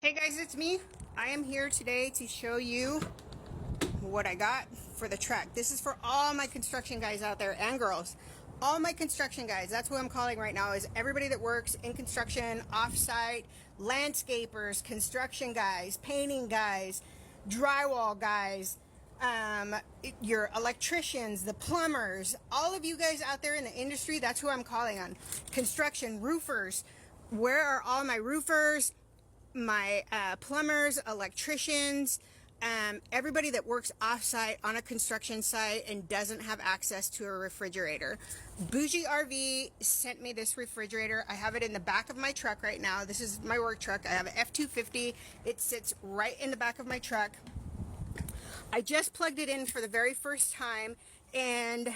Hey guys, it's me. I am here today to show you what I got for the truck. This is for all my construction guys out there and girls. All my construction guys, that's who I'm calling right now, is everybody that works in construction, off-site, landscapers, construction guys, painting guys, drywall guys, your electricians, the plumbers, all of you guys out there in the industry, that's who I'm calling on. Construction, roofers. Where are all my roofers? My plumbers, electricians, everybody that works off-site on a construction site and doesn't have access to a refrigerator. BOUGE RV sent me this refrigerator. I have it in the back of my truck right now. This is my work truck. I have an F-250. It sits right in the back of my truck. I just plugged it in for the very first time, and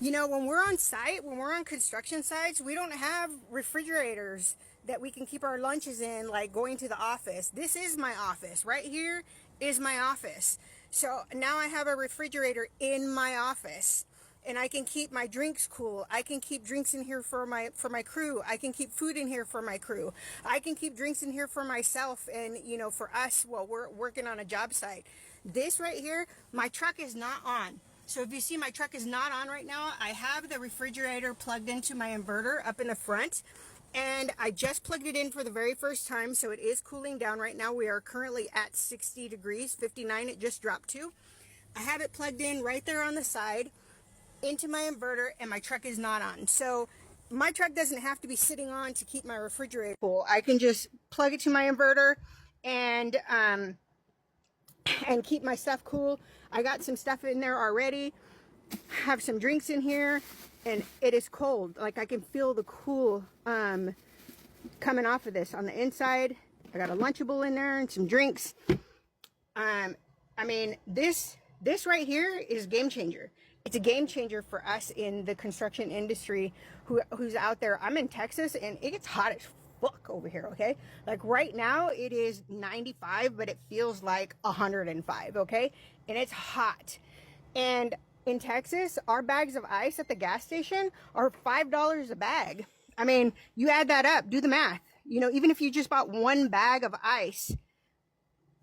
you know, when we're on site, when we're on construction sites, we don't have refrigerators that we can keep our lunches in, like going to the office. This is my office. Right here is my office. So now I have a refrigerator in my office, and I can keep my drinks cool. I can keep drinks in here for my crew. I can keep food in here for my crew. I can keep drinks in here for myself and, you know, for us while we're working on a job site. This right here, my truck is not on. So if you see my truck is not on right now, I have the refrigerator plugged into my inverter up in the front, and I just plugged it in for the very first time, so it is cooling down right now. We are currently at 60 degrees, 59 it just dropped to. I have it plugged in right there on the side into my inverter, and my truck is not on. So my truck doesn't have to be sitting on to keep my refrigerator cool. I can just plug it to my inverter and keep my stuff cool. I got some stuff in there already. Have some drinks in here, and it is cold. Like, I can feel the cool coming off of this on the inside. I got a Lunchable in there and some drinks. I mean, this right here is a game changer. It's a game changer for us in the construction industry who's out there. I'm in Texas, and it gets hot as fuck over here, okay? Like right now it is 95, but it feels like 105, okay? And it's hot. And in Texas, our bags of ice at the gas station are $5 a bag. I mean, you add that up, do the math. You know, even if you just bought one bag of ice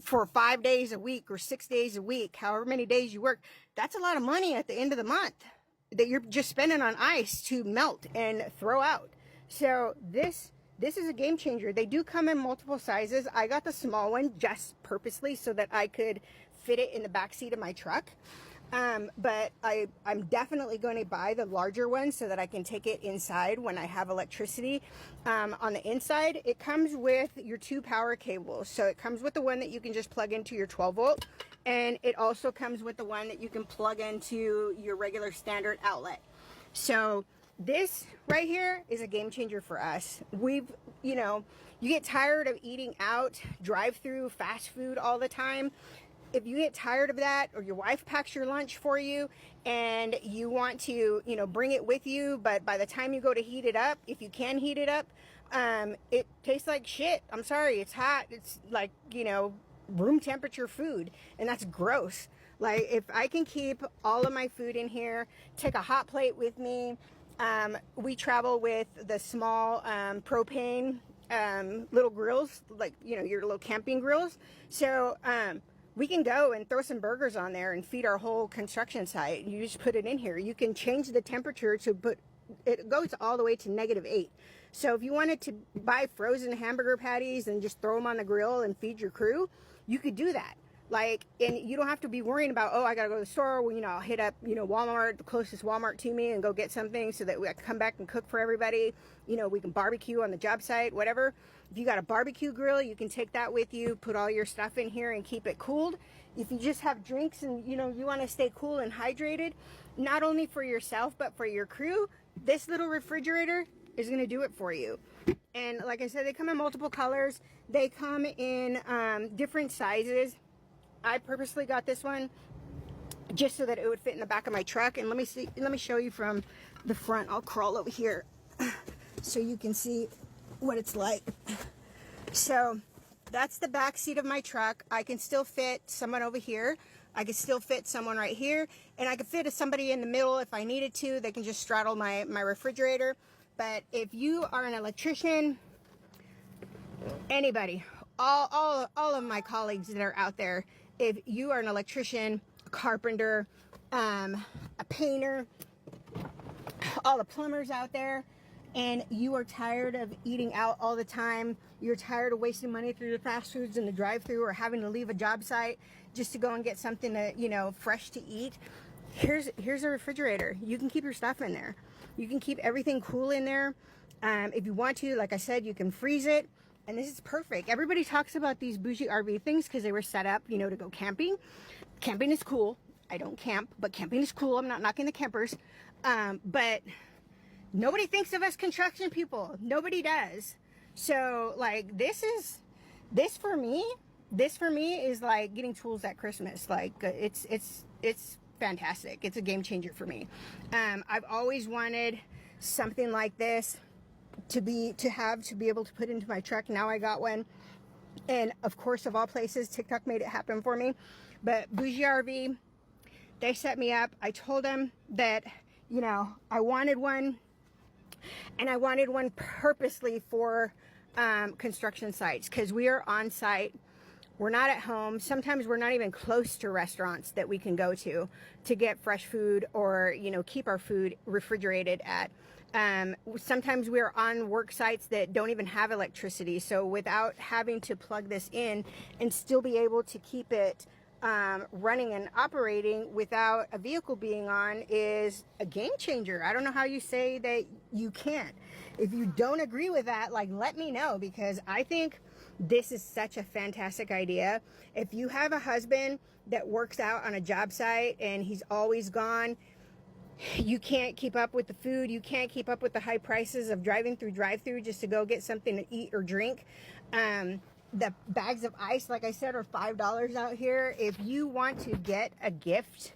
for 5 days a week or 6 days a week, however many days you work, that's a lot of money at the end of the month that you're just spending on ice to melt and throw out. So this is a game changer. They do come in multiple sizes. I got the small one just purposely so that I could fit it in the back seat of my truck. But I'm definitely going to buy the larger one so that I can take it inside when I have electricity. On the inside, it comes with your 2 power cables. So it comes with the one that you can just plug into your 12 volt. And it also comes with the one that you can plug into your regular standard outlet. So this right here is a game changer for us. We've, you know, you get tired of eating out, drive-through, fast food all the time. If you get tired of that, or your wife packs your lunch for you and you want to, you know, bring it with you, but by the time you go to heat it up, if you can heat it up, it tastes like shit. I'm sorry, it's hot. It's like, you know, room temperature food, and that's gross. Like, if I can keep all of my food in here, take a hot plate with me. We travel with the small propane little grills, like, you know, your little camping grills. So we can go and throw some burgers on there and feed our whole construction site. You just put it in here. You can change the temperature to put, it goes all the way to -8. So if you wanted to buy frozen hamburger patties and just throw them on the grill and feed your crew, you could do that. Like, and you don't have to be worrying about, oh, I gotta go to the store. Well, you know, I'll hit up, you know, Walmart, the closest Walmart to me, and go get something so that we can come back and cook for everybody. You know, we can barbecue on the job site, whatever. If you got a barbecue grill, you can take that with you, put all your stuff in here and keep it cooled. If you just have drinks and, you know, you want to stay cool and hydrated, not only for yourself, but for your crew, this little refrigerator is going to do it for you. And like I said, they come in multiple colors. They come in different sizes. I purposely got this one just so that it would fit in the back of my truck. And let me show you from the front. I'll crawl over here so you can see what it's like. So that's the back seat of my truck. I can still fit someone over here. I can still fit someone right here, and I can fit somebody in the middle if I needed to. They can just straddle my refrigerator. But if you are an electrician, anybody, all of my colleagues that are out there, if you are an electrician, a carpenter, a painter, all the plumbers out there, and you are tired of eating out all the time, you're tired of wasting money through the fast foods and the drive-through, or having to leave a job site just to go and get something to, you know, fresh to eat, here's a refrigerator. You can keep your stuff in there. You can keep everything cool in there. If you want to, like I said, you can freeze it. And this is perfect. Everybody talks about these bougie RV things because they were set up, you know, to go camping. Camping is cool. I don't camp, but camping is cool. I'm not knocking the campers. But nobody thinks of us construction people. Nobody does. So like this for me is like getting tools at Christmas. Like it's fantastic. It's a game changer for me. I've always wanted something like this to be able to put into my truck. Now I got one, and of course, of all places, TikTok made it happen for me. But Bougie RV, they set me up. I told them that, you know, I wanted one, and I wanted one purposely for construction sites, because we are on site. We're not at home. Sometimes we're not even close to restaurants that we can go to get fresh food, or, you know, keep our food refrigerated at. Sometimes we're on work sites that don't even have electricity. So without having to plug this in and still be able to keep it running and operating without a vehicle being on is a game changer. I don't know how you say that you can't. If you don't agree with that, like, let me know, because I think this is such a fantastic idea. If you have a husband that works out on a job site and he's always gone, you can't keep up with the food, you can't keep up with the high prices of driving through drive-through just to go get something to eat or drink. The bags of ice, like I said, are $5 out here. If you want to get a gift,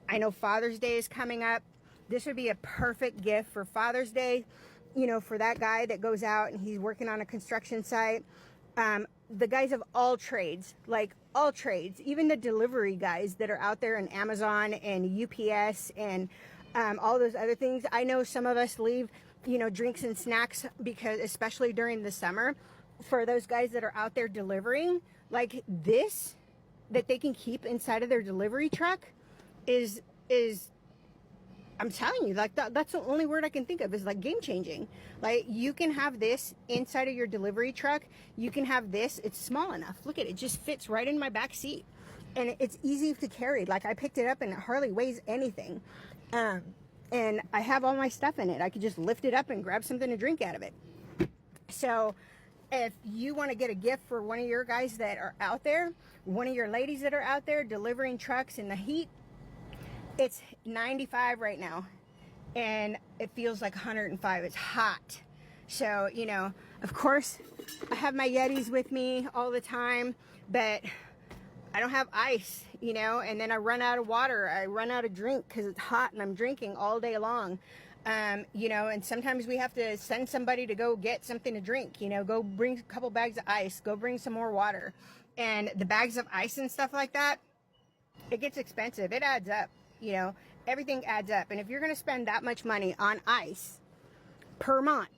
I know Father's Day is coming up. This would be a perfect gift for Father's Day, you know, for that guy that goes out and he's working on a construction site. The guys of all trades, like all trades, even the delivery guys that are out there in Amazon and UPS and all those other things. I know some of us leave, you know, drinks and snacks, because especially during the summer, for those guys that are out there delivering, like this that they can keep inside of their delivery truck is I'm telling you, like that's the only word I can think of, is like game changing. Like, you can have this inside of your delivery truck. You can have this. It's small enough. Look at it. It just fits right in my back seat, and it's easy to carry. Like, I picked it up and it hardly weighs anything. And I have all my stuff in it. I could just lift it up and grab something to drink out of it. So if you want to get a gift for one of your guys that are out there, one of your ladies that are out there delivering trucks in the heat, it's 95 right now, and it feels like 105. It's hot. So, you know, of course, I have my Yetis with me all the time, but I don't have ice, you know, and then I run out of water. I run out of drink because it's hot and I'm drinking all day long. You know, and sometimes we have to send somebody to go get something to drink, you know, go bring a couple bags of ice, go bring some more water. And the bags of ice and stuff like that, it gets expensive. It adds up, you know, everything adds up. And if you're going to spend that much money on ice per month,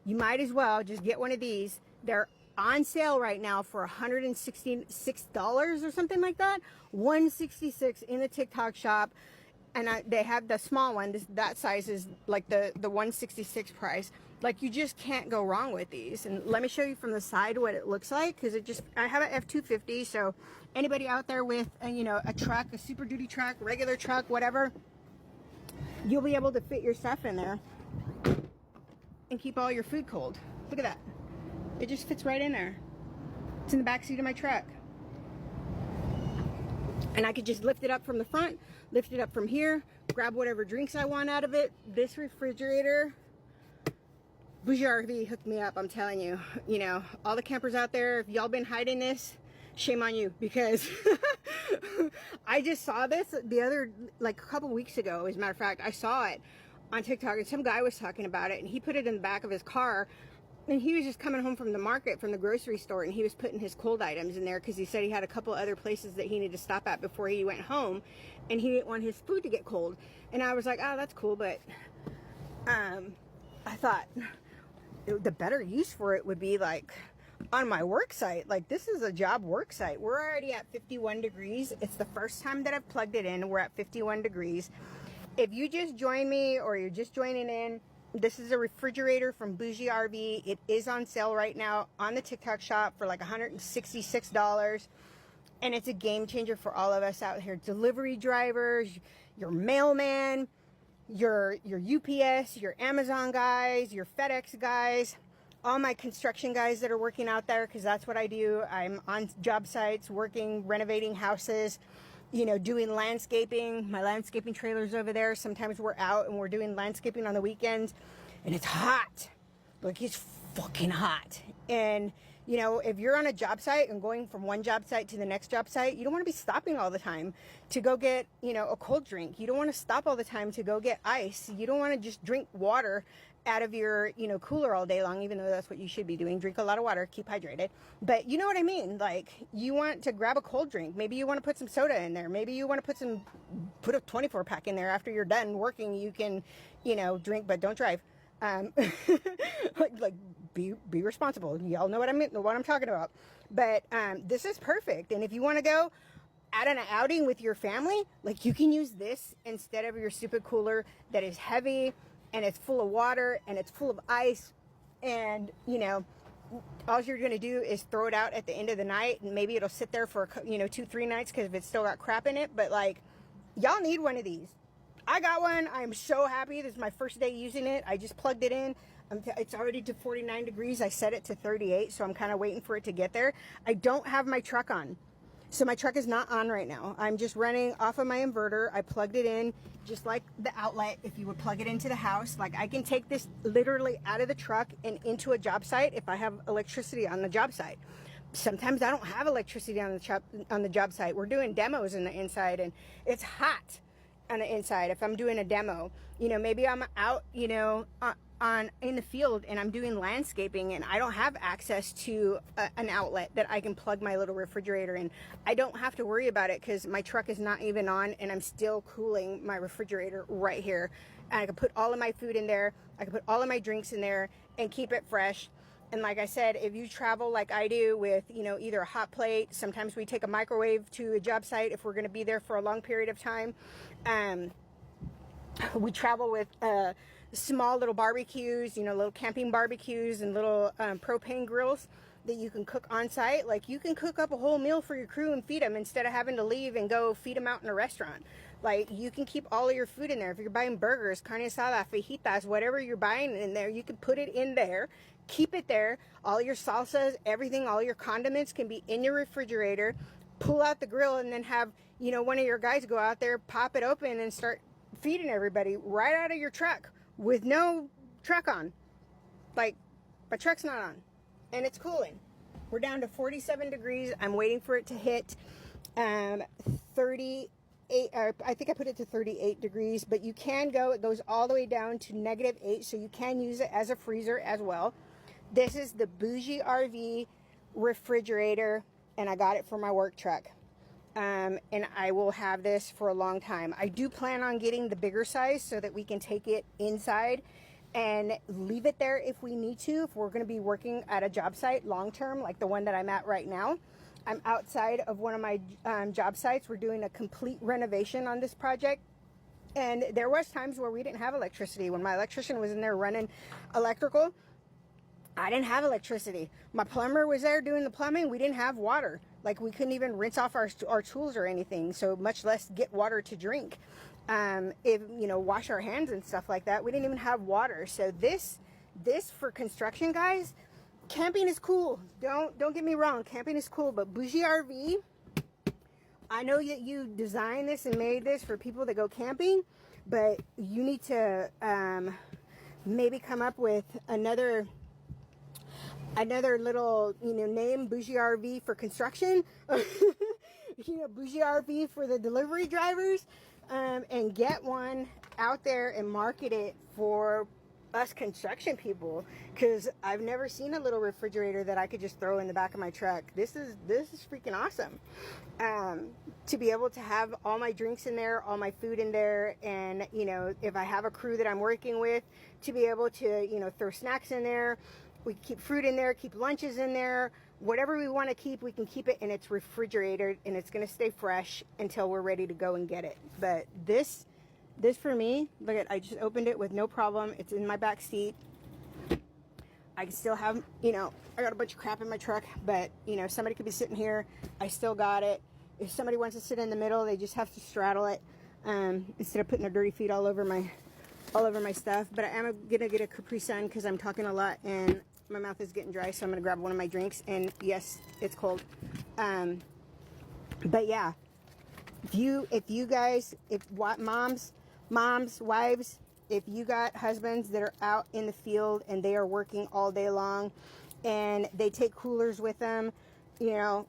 you might as well just get one of these. They're on sale right now for $166 or something like that. $166 in the TikTok shop. And they have the small one. That size is like the $166 price. Like, you just can't go wrong with these. And let me show you from the side what it looks like, because I have an F-250. So anybody out there with you know, a truck, a Super Duty truck, regular truck, whatever, you'll be able to fit your stuff in there and keep all your food cold. Look at that. It just fits right in there. It's in the back seat of my truck. And I could just lift it up from the front, lift it up from here, grab whatever drinks I want out of it. This refrigerator, Bougie RV hooked me up, I'm telling you. You know, all the campers out there, if y'all been hiding this, shame on you, because I just saw this like a couple weeks ago. As a matter of fact, I saw it on TikTok, and some guy was talking about it, and he put it in the back of his car. And he was just coming home from the market, from the grocery store, and he was putting his cold items in there because he said he had a couple other places that he needed to stop at before he went home, and he didn't want his food to get cold. And I was like, oh, that's cool, but I thought the better use for it would be like on my work site. Like, this is a job work site. We're already at 51 degrees. It's the first time that I've plugged it in. We're at 51 degrees. If you just joined me or you're just joining in, this is a refrigerator from BOUGE RV. It is on sale right now on the TikTok shop for like $166. And it's a game changer for all of us out here. Delivery drivers, your mailman, your UPS, your Amazon guys, your FedEx guys, all my construction guys that are working out there, because that's what I do. I'm on job sites, working, renovating houses, you know, doing landscaping. My landscaping trailer's over there. Sometimes we're out and we're doing landscaping on the weekends, and it's hot. Like, it's fucking hot. And, you know, if you're on a job site and going from one job site to the next job site, you don't want to be stopping all the time to go get, you know, a cold drink. You don't want to stop all the time to go get ice. You don't want to just drink water out of your, you know, cooler all day long, even though that's what you should be doing. Drink a lot of water, keep hydrated. But you know what I mean? Like, you want to grab a cold drink. Maybe you want to put some soda in there. Maybe you want to put a 24 pack in there. After you're done working, you can, you know, drink, but don't drive. Like be responsible. Y'all know what I mean, what I'm talking about. But this is perfect. And if you want to go at an outing with your family, like, you can use this instead of your stupid cooler that is heavy and it's full of water and it's full of ice. And, you know, all you're going to do is throw it out at the end of the night, and maybe it'll sit there for, you know, 2-3 nights because if it's still got crap in it. But, like, y'all need one of these. I got one. I'm so happy. This is my first day using it. I just plugged it in. It's already to 49 degrees. I set it to 38, so I'm kind of waiting for it to get there. I don't have my truck on. So my truck is not on right now. I'm just running off of my inverter. I plugged it in just like the outlet, if you would plug it into the house. Like, I can take this literally out of the truck and into a job site if I have electricity on the job site. Sometimes I don't have electricity on the job site. We're doing demos in the inside, and it's hot on the inside. If I'm doing a demo, you know, maybe I'm out, you know, in the field and I'm doing landscaping and I don't have access to an outlet that I can plug my little refrigerator in. I don't have to worry about it because my truck is not even on, and I'm still cooling my refrigerator right here. And I can put all of my food in there. I can put all of my drinks in there and keep it fresh. And like I said, if you travel like I do with, you know, either a hot plate, sometimes we take a microwave to a job site if we're going to be there for a long period of time. We travel with small little barbecues, you know, little camping barbecues and little propane grills that you can cook on site. Like, you can cook up a whole meal for your crew and feed them instead of having to leave and go feed them out in a restaurant. Like, you can keep all of your food in there. If you're buying burgers, carne asada, fajitas, whatever you're buying in there, you can put it in there, keep it there. All your salsas, everything, all your condiments can be in your refrigerator. Pull out the grill and then have, you know, one of your guys go out there, pop it open and start feeding everybody right out of your truck with no truck on. Like, my truck's not on and it's cooling. We're down to 47 degrees. I'm waiting for it to hit 38. I think I put it to 38 degrees, but you can go, it goes all the way down to -8, so you can use it as a freezer as well. This is the BOUGE RV refrigerator, and I got it for my work truck. And I will have this for a long time. I do plan on getting the bigger size so that we can take it inside and leave it there if we need to, if we're going to be working at a job site long term, like the one that I'm at right now. I'm outside of one of my job sites. We're doing a complete renovation on this project. And there was times where we didn't have electricity. When my electrician was in there running electrical, I didn't have electricity. My plumber was there doing the plumbing. We didn't have water. Like, we couldn't even rinse off our tools or anything, so much less get water to drink. If, you know, wash our hands and stuff like that. We didn't even have water. So this for construction, guys, camping is cool. Don't get me wrong, camping is cool, but BOUGE RV, I know that you designed this and made this for people that go camping, but you need to maybe come up with another little, you know, name, BOUGE RV for construction. You know, BOUGE RV for the delivery drivers, and get one out there and market it for us construction people, because I've never seen a little refrigerator that I could just throw in the back of my truck. This is freaking awesome. To be able to have all my drinks in there, all my food in there, and, you know, if I have a crew that I'm working with, to be able to, you know, throw snacks in there We can keep fruit in there, keep lunches in there. Whatever we want to keep, we can keep it, and it's refrigerated, and it's going to stay fresh until we're ready to go and get it. But this for me, look at, I just opened it with no problem. It's in my back seat. I can still have, you know, I got a bunch of crap in my truck, but, you know, somebody could be sitting here. I still got it. If somebody wants to sit in the middle, they just have to straddle it instead of putting their dirty feet all over my stuff. But I am going to get a Capri Sun because I'm talking a lot and my mouth is getting dry, so I'm going to grab one of my drinks. And yes, it's cold. But yeah, moms, wives, if you got husbands that are out in the field and they are working all day long and they take coolers with them, you know,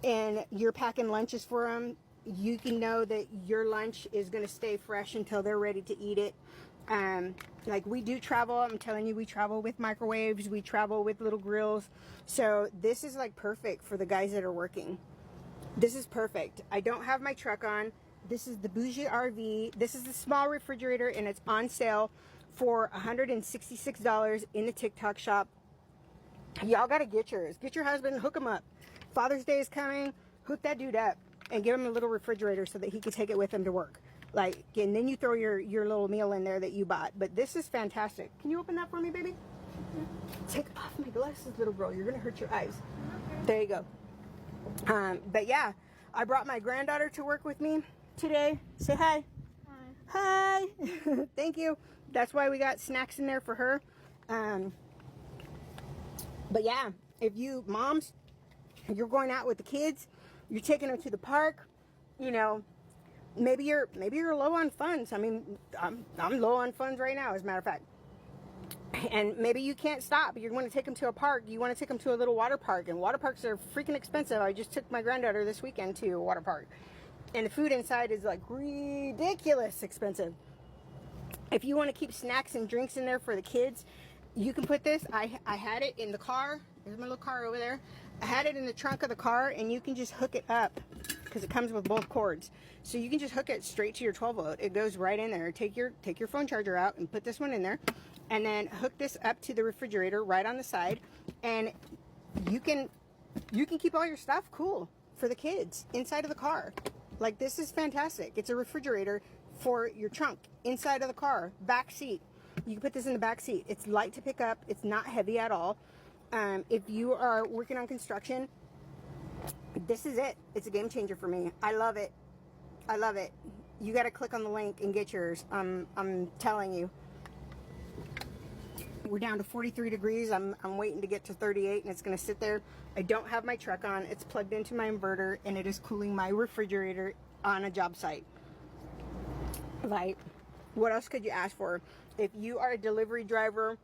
and you're packing lunches for them, you can know that your lunch is going to stay fresh until they're ready to eat it. Like we do travel, I'm telling you, we travel with microwaves, we travel with little grills. So this is like perfect for the guys that are working. This is perfect. I don't have my truck on. This is the BOUGE RV. This is the small refrigerator, and it's on sale for $166 in the TikTok shop. Y'all got to get yours. Get your husband, hook him up. Father's Day is coming. Hook that dude up and give him a little refrigerator so that he can take it with him to work. Like, and then you throw your little meal in there that you bought. But this is fantastic. Can you open that for me, baby? Take off my glasses, little girl. You're going to hurt your eyes. There you go. But yeah, I brought my granddaughter to work with me today. Say hi. Hi. Hi. Thank you. That's why we got snacks in there for her. But yeah, if you moms, you're going out with the kids, you're taking them to the park, you know, maybe you're low on funds. I mean, I'm low on funds right now, as a matter of fact. And maybe you can't stop. You want to take them to a park. You want to take them to a little water park. And water parks are freaking expensive. I just took my granddaughter this weekend to a water park. And the food inside is like ridiculous expensive. If you want to keep snacks and drinks in there for the kids, you can put this. I had it in the car. There's my little car over there. I had it in the trunk of the car, and you can just hook it up because it comes with both cords. So you can just hook it straight to your 12 volt. It goes right in there. Take your phone charger out and put this one in there. And then hook this up to the refrigerator right on the side, and you can keep all your stuff cool for the kids inside of the car. Like, this is fantastic. It's a refrigerator for your trunk inside of the car, back seat. You can put this in the back seat. It's light to pick up. It's not heavy at all. If you are working on construction, this is it. It's a game changer for me. I love it. I love it. You got to click on the link and get yours. I'm telling you. We're down to 43 degrees. I'm waiting to get to 38, and it's going to sit there. I don't have my truck on. It's plugged into my inverter, and it is cooling my refrigerator on a job site. Like, what else could you ask for? If you are a delivery driver,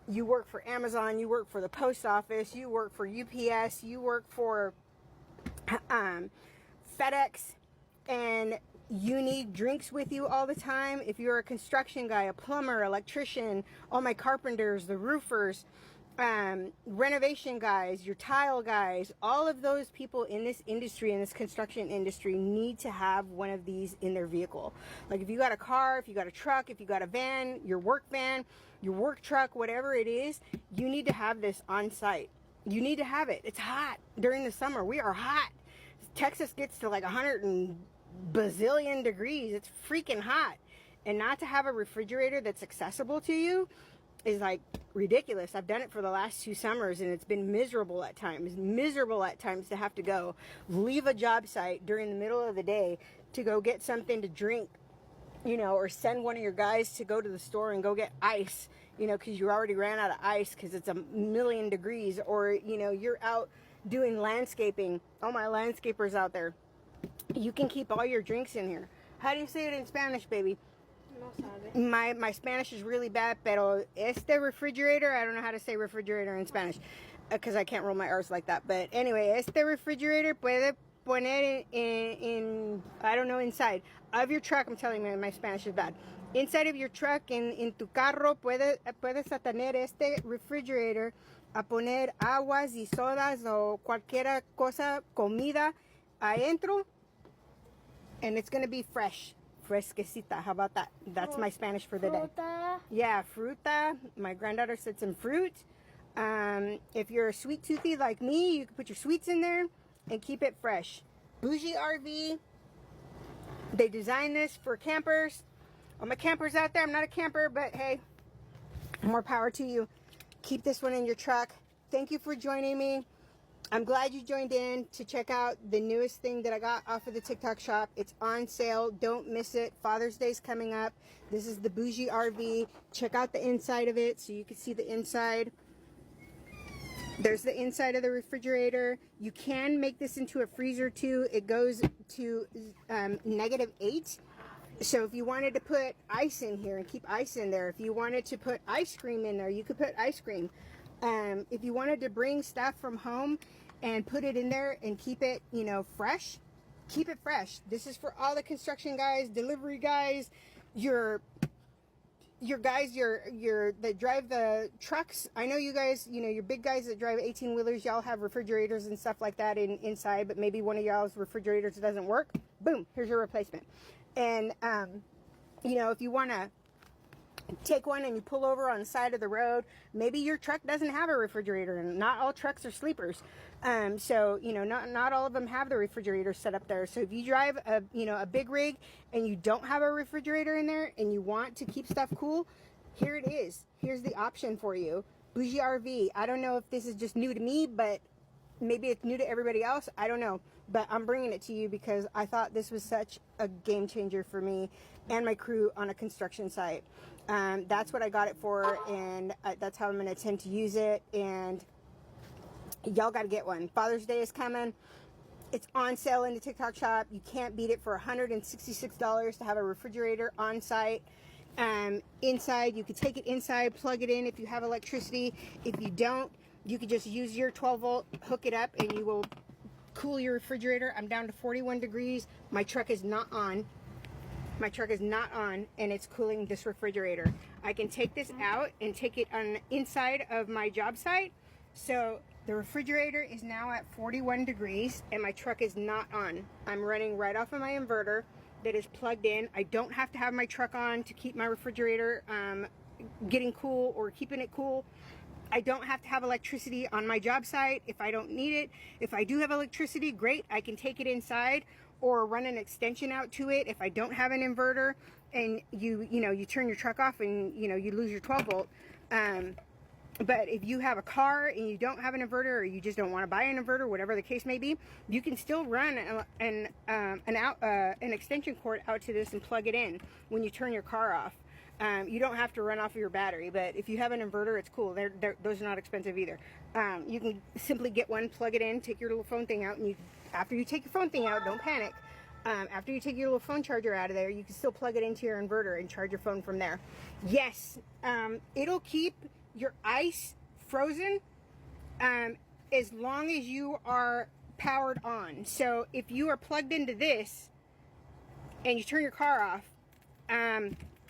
you work for Amazon, you work for the post office, you work for UPS, you work for FedEx, and you need drinks with you all the time. If you're a construction guy, a plumber, electrician, all my carpenters, the roofers, renovation guys, your tile guys, all of those people in this industry, in this construction industry, need to have one of these in their vehicle. Like, if you got a car, if you got a truck, if you got a van, your work truck, whatever it is, you need to have this on site. You need to have it. It's hot during the summer. We are hot. Texas gets to like 100 and bazillion degrees. It's freaking hot. And not to have a refrigerator that's accessible to you is like ridiculous. I've done it for the last 2 summers, and it's been miserable at times. Miserable at times to have to go leave a job site during the middle of the day to go get something to drink, you know, or send one of your guys to go to the store and go get ice, you know, because you already ran out of ice because it's 1,000,000 degrees, or, you know, you're out doing landscaping. All my landscapers out there, you can keep all your drinks in here. How do you say it in Spanish, baby? No sabe. My Spanish is really bad, pero este refrigerator, I don't know how to say refrigerator in Spanish because I can't roll my R's like that. But anyway, este refrigerator puede poner in I don't know, inside of your truck. I'm telling you, my Spanish is bad. Inside of your truck, en tu carro, puedes tener este refrigerator a poner aguas y sodas o cualquier cosa, comida adentro, and it's going to be fresh. Fresquecita. How about that? That's my Spanish for the day. Fruta. Yeah, fruta. My granddaughter said some fruit. If you're a sweet toothy like me, you can put your sweets in there and keep it fresh. Bougie RV. They designed this for campers. All my campers out there, I'm not a camper, but hey, more power to you. Keep this one in your truck. Thank you for joining me. I'm glad you joined in to check out the newest thing that I got off of the TikTok shop. It's on sale. Don't miss it. Father's Day's coming up. This is the Bougie RV. Check out the inside of it so you can see the inside. There's the inside of the refrigerator. You can make this into a freezer too. It goes to -8. So if you wanted to put ice in here and keep ice in there, if you wanted to put ice cream in there, you could put ice cream. If you wanted to bring stuff from home and put it in there and keep it, you know, fresh, keep it fresh. This is for all the construction guys, delivery guys, your guys, that drive the trucks. I know you guys, you know, your big guys that drive 18-wheelers, y'all have refrigerators and stuff like that inside, but maybe one of y'all's refrigerators doesn't work. Boom, here's your replacement. And, you know, if you want to take one and you pull over on the side of the road, maybe your truck doesn't have a refrigerator, and not all trucks are sleepers. So, you know, not all of them have the refrigerator set up there. So if you drive a, you know, a big rig and you don't have a refrigerator in there and you want to keep stuff cool, here it is. Here's the option for you. Bougie RV. I don't know if this is just new to me, but maybe it's new to everybody else. I don't know. But I'm bringing it to you because I thought this was such a game changer for me and my crew on a construction site. That's what I got it for, and that's how I'm going to attempt to use it. And y'all got to get one. Father's Day is coming. It's on sale in the TikTok shop. You can't beat it for $166 to have a refrigerator on site. Inside, you could take it inside, plug it in if you have electricity. If you don't, you could just use your 12 volt, hook it up, and you will cool your refrigerator. I'm down to 41 degrees. My truck is not on. My truck is not on, and it's cooling this refrigerator. I can take this out and take it on inside of my job site. So the refrigerator is now at 41 degrees, and my truck is not on. I'm running right off of my inverter that is plugged in. I don't have to have my truck on to keep my refrigerator getting cool or keeping it cool. I don't have to have electricity on my job site if I don't need it. If I do have electricity, great. I can take it inside or run an extension out to it if I don't have an inverter, and you turn your truck off and you lose your 12 volt. But if you have a car and you don't have an inverter, or you just don't want to buy an inverter, whatever the case may be, you can still run an extension cord out to this and plug it in when you turn your car off. You don't have to run off of your battery, but if you have an inverter, it's cool. Those are not expensive either. You can simply get one, plug it in, take your little phone thing out, and after you take your phone thing out, don't panic. After you take your little phone charger out of there, you can still plug it into your inverter and charge your phone from there. Yes, it'll keep your ice frozen as long as you are powered on. So if you are plugged into this and you turn your car off,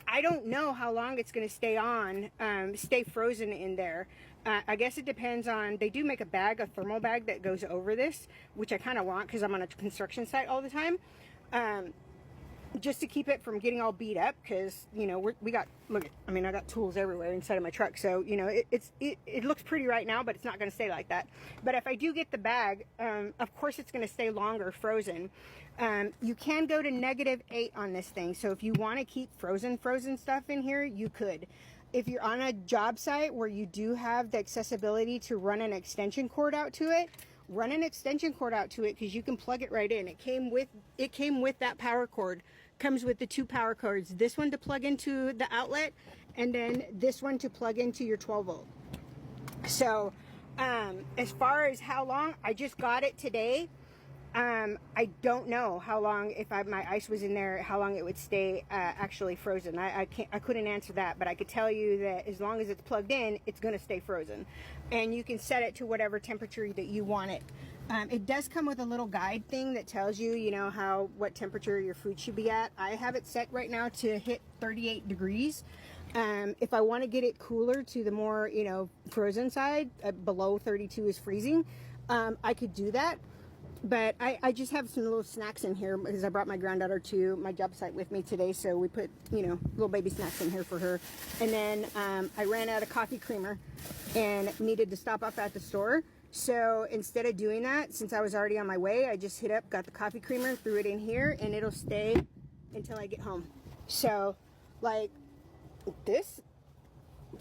I don't know how long it's going to stay on, stay frozen in there. I guess it depends on, they do make a bag, a thermal bag that goes over this, which I kind of want because I'm on a construction site all the time. Just to keep it from getting all beat up, because we got, look, I mean, I got tools everywhere inside of my truck, so it looks pretty right now, but it's not going to stay like that. But if I do get the bag, of course it's going to stay longer frozen. You can go to -8 on this thing, so if you want to keep frozen stuff in here, you could. If you're on a job site where you do have the accessibility to run an extension cord out to it, run an extension cord out to it, because you can plug it right in. It came with that power cord. Comes with the 2 power cords. This one to plug into the outlet, and then this one to plug into your 12 volt. So as far as how long, I just got it today. I don't know how long, if my ice was in there, how long it would stay actually frozen. I couldn't answer that, but I could tell you that as long as it's plugged in, it's going to stay frozen, and you can set it to whatever temperature that you want it. It does come with a little guide thing that tells you, what temperature your food should be at. I have it set right now to hit 38 degrees. If I want to get it cooler to the more, frozen side, below 32 is freezing, I could do that. But I just have some little snacks in here because I brought my granddaughter to my job site with me today. So we put, you know, little baby snacks in here for her. And then I ran out of coffee creamer and needed to stop off at the store. So instead of doing that, since I was already on my way, I just hit up, got the coffee creamer, threw it in here, and it'll stay until I get home. So, like, this,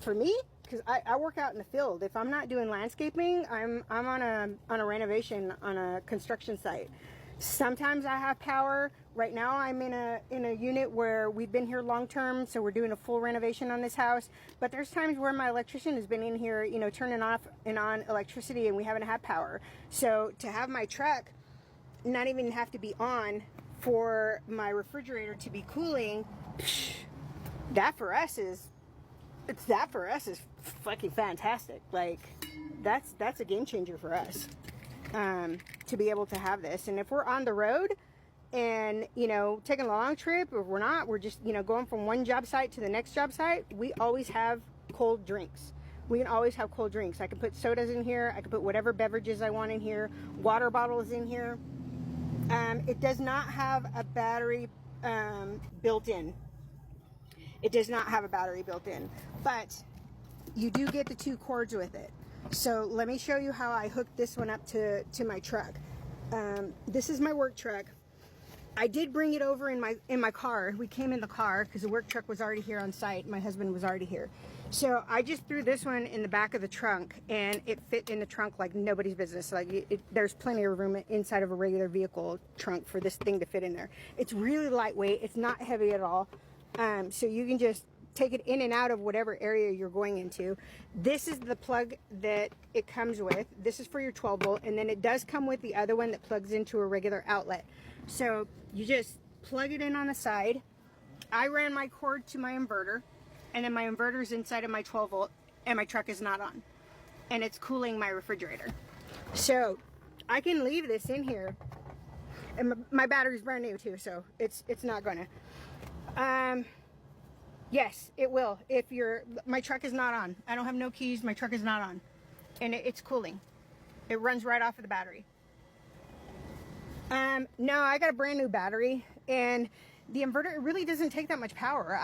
for me, because I work out in the field. If I'm not doing landscaping, I'm on a renovation on a construction site. Sometimes I have power. Right now I'm in a unit where we've been here long term, so we're doing a full renovation on this house. But there's times where my electrician has been in here, you know, turning off and on electricity, and we haven't had power. So to have my truck not even have to be on for my refrigerator to be cooling, that for us is fucking fantastic. Like, that's a game changer for us, to be able to have this. And if we're on the road and, you know, taking a long trip, or we're not, we're just, you know, going from one job site to the next job site, we always have cold drinks. We can always have cold drinks. I can put sodas in here. I can put whatever beverages I want in here. Water bottles in here. It does not have a battery built in. It does not have a battery built in, but you do get the 2 cords with it. So let me show you how I hooked this one up to my truck. This is my work truck. I did bring it over in my car. We came in the car because the work truck was already here on site. My husband was already here. So I just threw this one in the back of the trunk, and it fit in the trunk like nobody's business. Like, there's plenty of room inside of a regular vehicle trunk for this thing to fit in there. It's really lightweight. It's not heavy at all. So you can just take it in and out of whatever area you're going into. This is the plug that it comes with. This is for your 12 volt, and then it does come with the other one that plugs into a regular outlet. So you just plug it in on the side. I ran my cord to my inverter, and then my inverter's inside of my 12 volt, and my truck is not on, and it's cooling my refrigerator. So I can leave this in here, and my battery's brand new too, so it's not gonna. Yes, it will. If my truck is not on. I don't have no keys. My truck is not on, and it's cooling. It runs right off of the battery. No, I got a brand new battery, and the inverter, it really doesn't take that much power.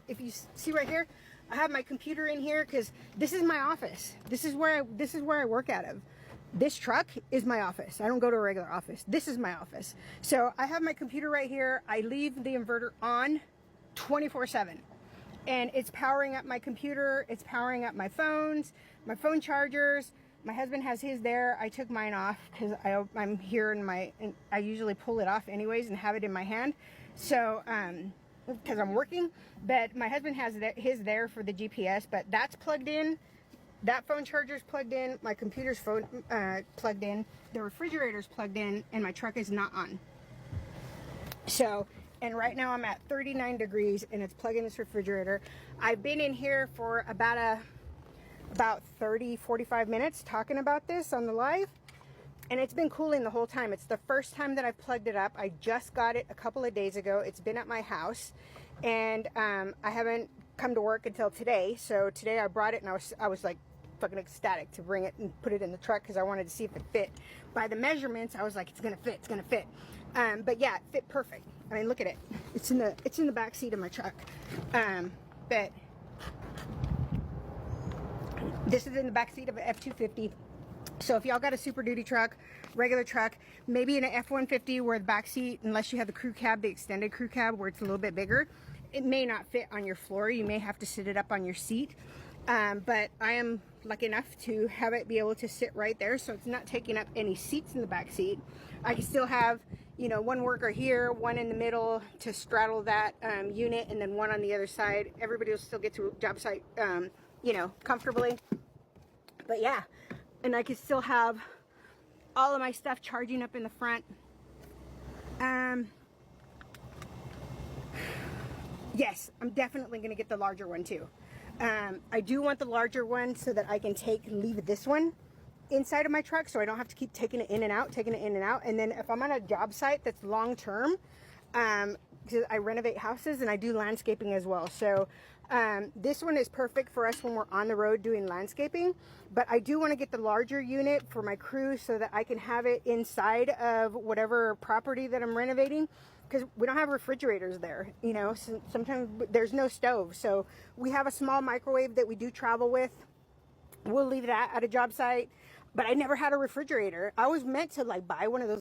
If you see right here, I have my computer in here because this is my office. This is where I work out of. This truck is my office. I don't go to a regular office. This is my office. So I have my computer right here. I leave the inverter on 24/7, and it's powering up my computer. It's powering up my phones, my phone chargers. My husband has his there. I took mine off because I'm here and I usually pull it off anyways and have it in my hand. So, because I'm working, but my husband has his there for the GPS, but that's plugged in. That phone charger's plugged in. My computer's plugged in. The refrigerator's plugged in, and my truck is not on. So, and right now I'm at 39 degrees, and it's plugging this refrigerator. I've been in here for about 30-45 minutes talking about this on the live, and it's been cooling the whole time. It's the first time that I've plugged it up. I just got it a couple of days ago. It's been at my house, and I haven't come to work until today. So today I brought it, and I was like fucking ecstatic to bring it and put it in the truck because I wanted to see if it fit. By the measurements, I was like, it's gonna fit, it's gonna fit. But yeah, it fit perfect. I mean, look at it. It's in the back seat of my truck. But this is in the back seat of an F-250. So if y'all got a Super Duty truck, regular truck, maybe in an F-150 where the back seat, unless you have the crew cab, the extended crew cab where it's a little bit bigger, it may not fit on your floor. You may have to sit it up on your seat. But I am lucky enough to have it be able to sit right there, so it's not taking up any seats in the back seat. I can still have, you know, one worker here, one in the middle to straddle that unit, and then one on the other side. Everybody will still get to job site, you know, comfortably. But yeah, and I can still have all of my stuff charging up in the front. Yes, I'm definitely going to get the larger one too. I do want the larger one so that I can leave this one inside of my truck, so I don't have to keep taking it in and out. And then if I'm on a job site that's long term, because I renovate houses and I do landscaping as well. So This one is perfect for us when we're on the road doing landscaping, but I do want to get the larger unit for my crew so that I can have it inside of whatever property that I'm renovating, because we don't have refrigerators there, you know. Sometimes there's no stove, so we have a small microwave that we do travel with. We'll leave that at a job site, but I never had a refrigerator. I was meant to like buy one of those